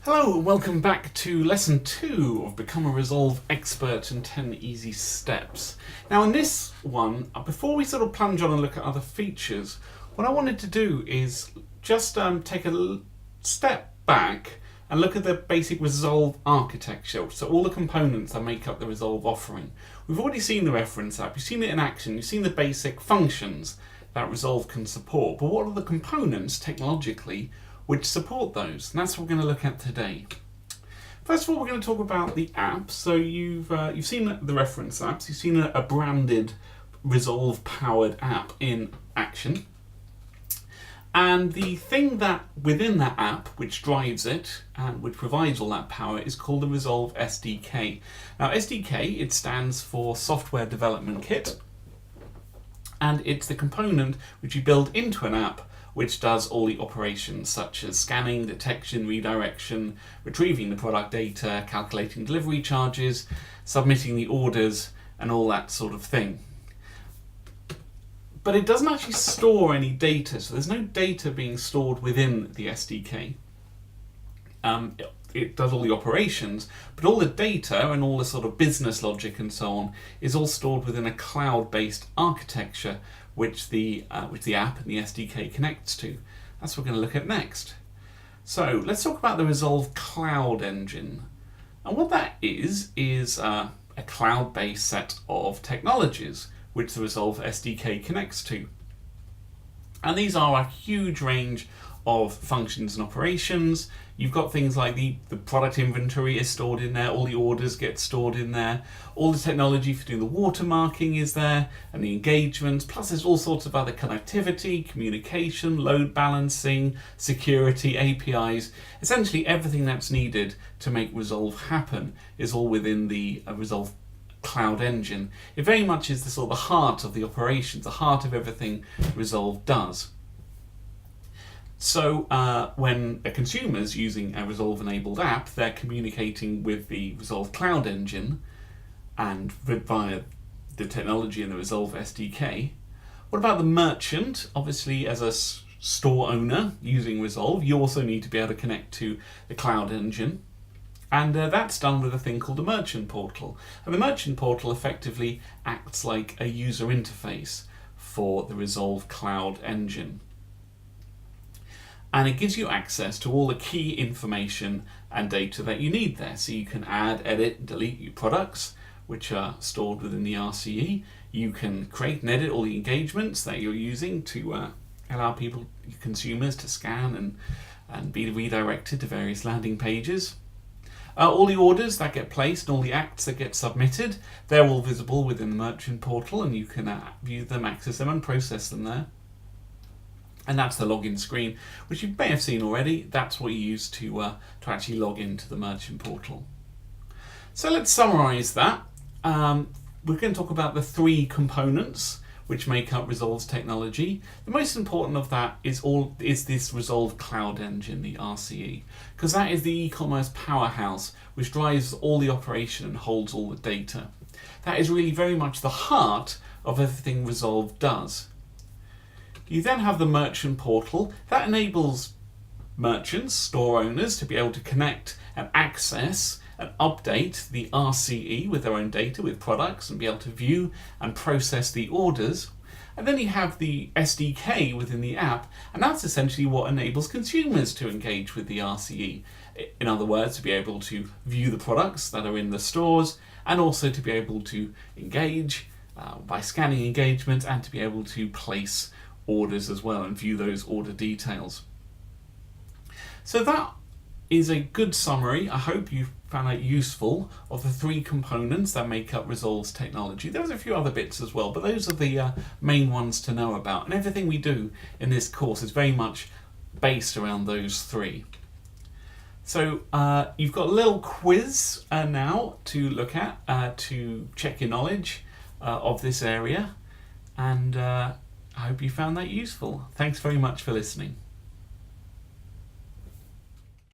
Hello and welcome back to lesson 2 of Become a Rezolve Expert and 10 Easy Steps. Now in this one, before we sort of plunge on and look at other features, what I wanted to do is just take a step back and look at the basic Rezolve architecture, so all the components that make up the Rezolve offering. We've already seen the reference app, you've seen it in action, you've seen the basic functions that Rezolve can support, but what are the components technologically which support those? And that's what we're going to look at today. First of all, we're going to talk about the app. So you've seen the reference apps, you've seen a branded Rezolve powered app in action. And the thing that within that app which drives it and which provides all that power is called the Rezolve SDK. Now SDK, it stands for Software Development Kit, and it's the component which you build into an app which does all the operations such as scanning, detection, redirection, retrieving the product data, calculating delivery charges, submitting the orders, and all that sort of thing. But it doesn't actually store any data, so there's no data being stored within the SDK. It does all the operations, but all the data and all the sort of business logic and so on is all stored within a cloud-based architecture which the app and the SDK connects to. That's what we're going to look at next. So let's talk about the Rezolve Cloud Engine. And what that is a cloud-based set of technologies which the Rezolve SDK connects to. And these are a huge range of functions and operations. You've got things like the product inventory is stored in there, all the orders get stored in there, all the technology for doing the watermarking is there, and the engagements, plus there's all sorts of other connectivity, communication, load balancing, security, APIs. Essentially everything that's needed to make Rezolve happen is all within the Rezolve Cloud Engine. It very much is the sort of the heart of the operations, the heart of everything Rezolve does. So when a consumer's using a Rezolve-enabled app, they're communicating with the Rezolve Cloud Engine and via the technology in the Rezolve SDK. What about the merchant? Obviously, as a store owner using Rezolve, you also need to be able to connect to the Cloud Engine. And that's done with a thing called the Merchant Portal. And the Merchant Portal effectively acts like a user interface for the Rezolve Cloud Engine. And it gives you access to all the key information and data that you need there. So you can add, edit, delete your products, which are stored within the RCE. You can create and edit all the engagements that you're using to allow people, consumers, to scan and be redirected to various landing pages. All the orders that get placed and all the acts that get submitted, they're all visible within the Merchant Portal, and you can view them, access them, and process them there. And that's the login screen, which you may have seen already. That's what you use to actually log into the Merchant Portal. So let's summarize that. We're going to talk about the 3 components which make up Rezolve's technology. The most important of that is this Rezolve Cloud Engine, the RCE, because that is the e-commerce powerhouse which drives all the operation and holds all the data. That is really very much the heart of everything Rezolve does. You then have the Merchant Portal. That enables merchants, store owners, to be able to connect and access and update the RCE with their own data, with products, and be able to view and process the orders. And then you have the SDK within the app, and that's essentially what enables consumers to engage with the RCE. In other words, to be able to view the products that are in the stores, and also to be able to engage by scanning engagement, and to be able to place orders as well and view those order details. So that is a good summary. I hope you found it useful of the 3 components that make up Rezolve's technology. There's a few other bits as well, but those are the main ones to know about. And everything we do in this course is very much based around those 3. So you've got a little quiz now to look at to check your knowledge of this area, and I hope you found that useful. Thanks very much for listening.